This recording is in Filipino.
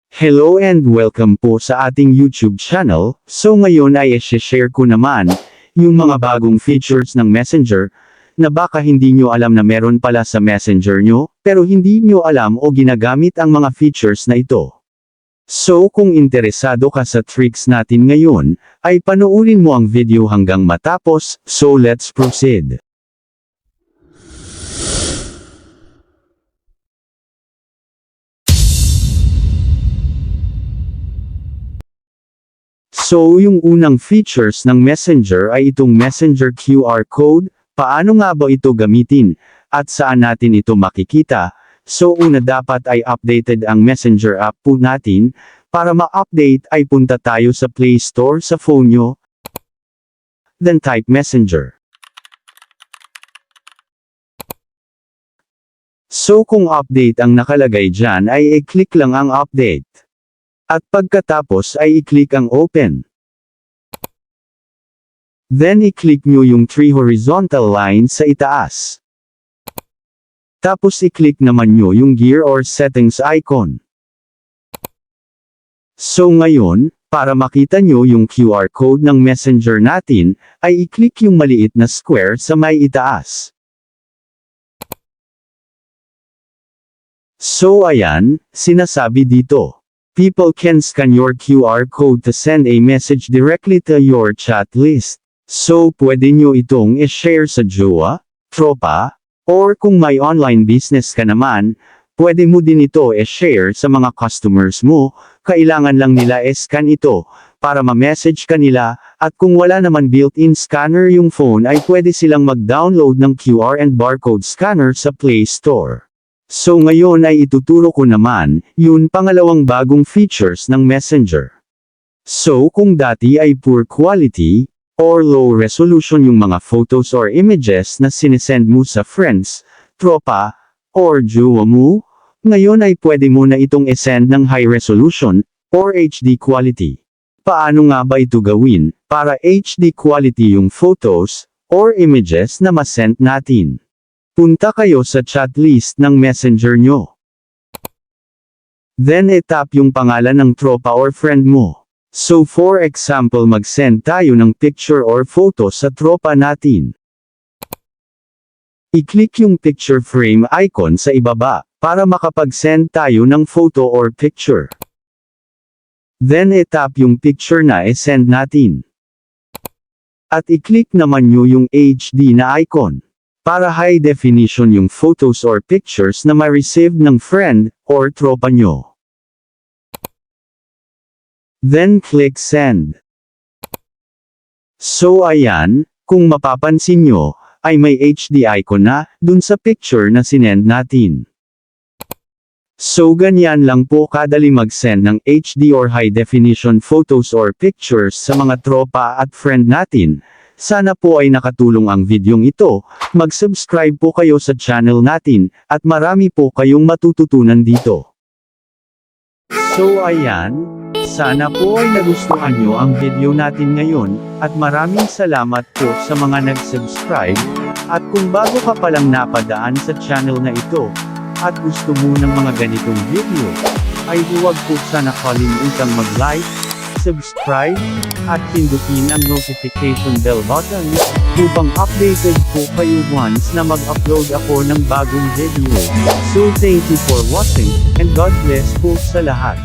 Hello and welcome po sa ating YouTube channel. So ngayon ay i-share ko naman yung mga bagong features ng Messenger na baka hindi nyo alam na meron pala sa Messenger nyo, pero hindi nyo alam o ginagamit ang mga features na ito. So kung interesado ka sa tricks natin ngayon, ay panoorin mo ang video hanggang matapos, so let's proceed. So yung unang features ng Messenger ay itong Messenger QR code. Paano nga ba ito gamitin? At saan natin ito makikita? So una dapat ay updated ang Messenger app po natin. Para ma-update ay punta tayo sa Play Store sa phone nyo. Then type Messenger. So kung update ang nakalagay dyan ay i-click lang ang update. At pagkatapos ay i-click ang open. Then i-click nyo yung 3 horizontal lines sa itaas. Tapos i-click naman nyo yung gear or settings icon. So ngayon, para makita nyo yung QR code ng Messenger natin, ay i-click yung maliit na square sa may itaas. So ayan, sinasabi dito. People can scan your QR code to send a message directly to your chat list. So pwede nyo itong i-share sa jowa, tropa, or kung may online business ka naman, pwede mo din ito i-share sa mga customers mo. Kailangan lang nila i-scan ito, para ma-message ka nila, at kung wala naman built-in scanner yung phone ay pwede silang mag-download ng QR and barcode scanner sa Play Store. So ngayon ay ituturo ko naman, yun pangalawang bagong features ng Messenger. So kung dati ay poor quality, or low resolution yung mga photos or images na sinesend mo sa friends, tropa, or jowa mo, ngayon ay pwede mo na itong isend ng high resolution, or HD quality. Paano nga ba ito gawin, para HD quality yung photos, or images na masend natin? Punta kayo sa chat list ng Messenger nyo. Then i-tap yung pangalan ng tropa or friend mo. So for example mag-send tayo ng picture or photo sa tropa natin. I-click yung picture frame icon sa ibaba, para makapag-send tayo ng photo or picture. Then i-tap yung picture na i-send natin. At i-click naman nyo yung HD na icon. Para high definition yung photos or pictures na ma-receive ng friend, or tropa nyo. Then click send. So ayan, kung mapapansin nyo, ay may HD icon na, dun sa picture na sinend natin. So ganyan lang po kadali mag-send ng HD or high definition photos or pictures sa mga tropa at friend natin. Sana po ay nakatulong ang videong ito, mag-subscribe po kayo sa channel natin, at marami po kayong matututunan dito. So ayan, sana po ay nagustuhan nyo ang video natin ngayon, at maraming salamat po sa mga nag-subscribe, at kung bago ka palang napadaan sa channel na ito, at gusto mo ng mga ganitong video, ay huwag po sana kalimutang mag-like, subscribe, at pindutin ang notification bell button, upang updated po kayo once na mag-upload ako ng bagong video. So thank you for watching, and God bless po sa lahat.